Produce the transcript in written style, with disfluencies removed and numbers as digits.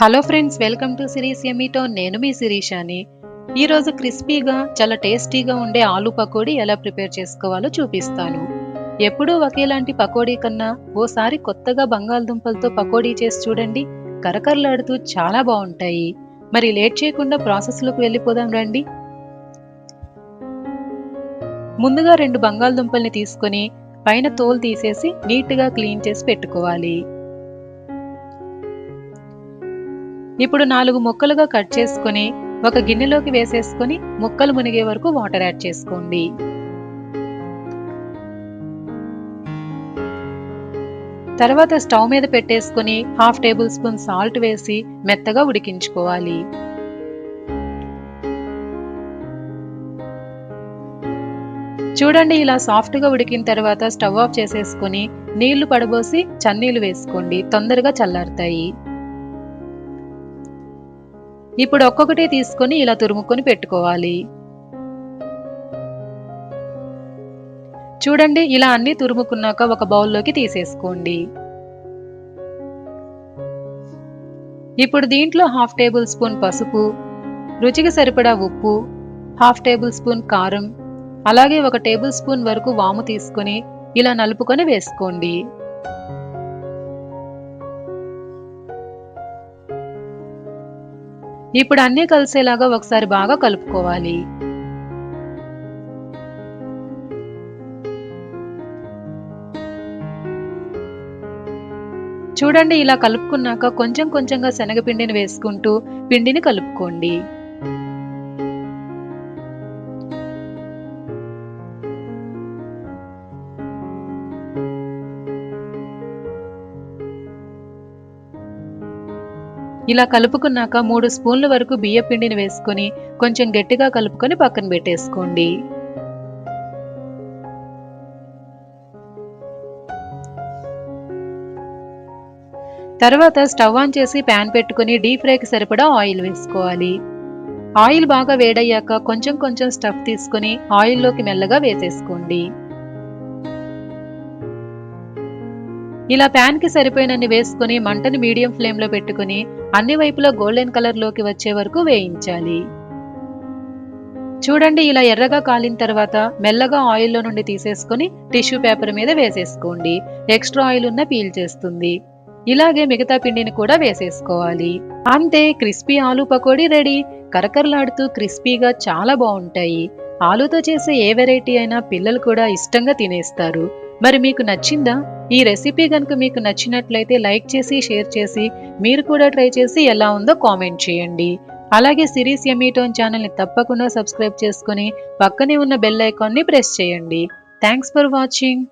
Hello friends, welcome to సిరీస్ ఎమీటో. నేను మీ శిరీషాని. ఈరోజు క్రిస్పీగా చాలా టేస్టీగా ఉండే ఆలూ పకోడీ ఎలా ప్రిపేర్ చేసుకోవాలో చూపిస్తాను. ఎప్పుడూ ఒకేలాంటి పకోడీ కన్నా ఓసారి కొత్తగా బంగాళదుంపలతో పకోడీ చేసి చూడండి. కరకరలాడుతూ చాలా బాగుంటాయి. మరి లేట్ చేయకుండా ప్రాసెస్లోకి వెళ్ళిపోదాం రండి. ముందుగా 2 బంగాళదుంపల్ని తీసుకొని పైన తోలు తీసేసి నీట్గా క్లీన్ చేసి పెట్టుకోవాలి. ఇప్పుడు 4 ముక్కలుగా కట్ చేసుకొని ఒక గిన్నెలోకి వేసేసుకొని ముక్కలు మునిగే వరకు వాటర్ యాడ్ చేసుకోండి. తర్వాత స్టవ్ మీద పెట్టేసుకొని 1/2 టేబుల్ స్పూన్ సాల్ట్ వేసి మెత్తగా ఉడికించుకోవాలి. చూడండి, ఇలా సాఫ్ట్గా ఉడికిన తర్వాత స్టవ్ ఆఫ్ చేసేసుకొని నీళ్లు పడబోసి చన్నీళ్లు వేసుకోండి. తొందరగా చల్లారుతాయి. ఇప్పుడు ఒక్కొక్కటి తీసుకొని ఇలా తురుముకొని పెట్టుకోవాలి. చూడండి, ఇలా అన్ని తురుముకున్నాక ఒక బౌల్లోకి తీసేసుకోండి. ఇప్పుడు దీంట్లో 1/2 టేబుల్ స్పూన్ పసుపు, రుచికి సరిపడా ఉప్పు, 1/2 టేబుల్ స్పూన్ కారం, అలాగే 1 టేబుల్ స్పూన్ వరకు వాము తీసుకొని ఇలా నలుపుకొని వేసుకోండి. ఇప్పుడు అన్నీ కలిసేలాగా ఒకసారి బాగా కలుపుకోవాలి. చూడండి, ఇలా కలుపుకున్నాక కొంచెం కొంచెంగా శనగపిండిని వేసుకుంటూ పిండిని కలుపుకోండి. ఇలా కలుపుకున్నాక 3 స్పూన్ల వరకు బియ్య పిండిని వేసుకొని కొంచెం గట్టిగా కలుపుకొని పక్కన పెట్టేసుకోండి. తర్వాత స్టవ్ ఆన్ చేసి ప్యాన్ పెట్టుకుని డీప్ ఫ్రైకి సరిపడా ఆయిల్ వేసుకోవాలి. ఆయిల్ బాగా వేడయ్యాక కొంచెం కొంచెం స్టఫ్ తీసుకుని ఆయిల్లోకి మెల్లగా వేసేసుకోండి. ఇలా ప్యాన్ కి సరిపోయినన్ని వేసుకుని మంటని మీడియం ఫ్లేమ్ లో పెట్టుకుని అన్ని వైపులా గోల్డెన్ కలర్ లోకి వచ్చే వరకు వేయించాలి. చూడండి, ఇలా ఎర్రగా కాలిన తర్వాత మెల్లగా ఆయిల్లో నుండి తీసేసుకుని టిష్యూ పేపర్ మీద వేసేసుకోండి. ఎక్స్ట్రా ఆయిల్ ఉన్న పీల్ చేస్తుంది. ఇలాగే మిగతా పిండిని కూడా వేసేసుకోవాలి. అంతే, క్రిస్పీ ఆలూ పకోడీ రెడీ. కరకరలాడుతూ క్రిస్పీగా చాలా బాగుంటాయి. ఆలూతో చేసే ఏ వెరైటీ అయినా పిల్లలు కూడా ఇష్టంగా తినేస్తారు. మరి మీకు నచ్చిందా? ఈ రెసిపీ కనుక మీకు నచ్చినట్లయితే లైక్ చేసి షేర్ చేసి మీరు కూడా ట్రై చేసి ఎలా ఉందో కామెంట్ చేయండి. అలాగే సిరీస్ ఎమీటోన్ ఛానల్ని తప్పకుండా సబ్స్క్రైబ్ చేసుకుని పక్కనే ఉన్న బెల్ ఐకాన్ని ప్రెస్ చేయండి. Thanks for watching.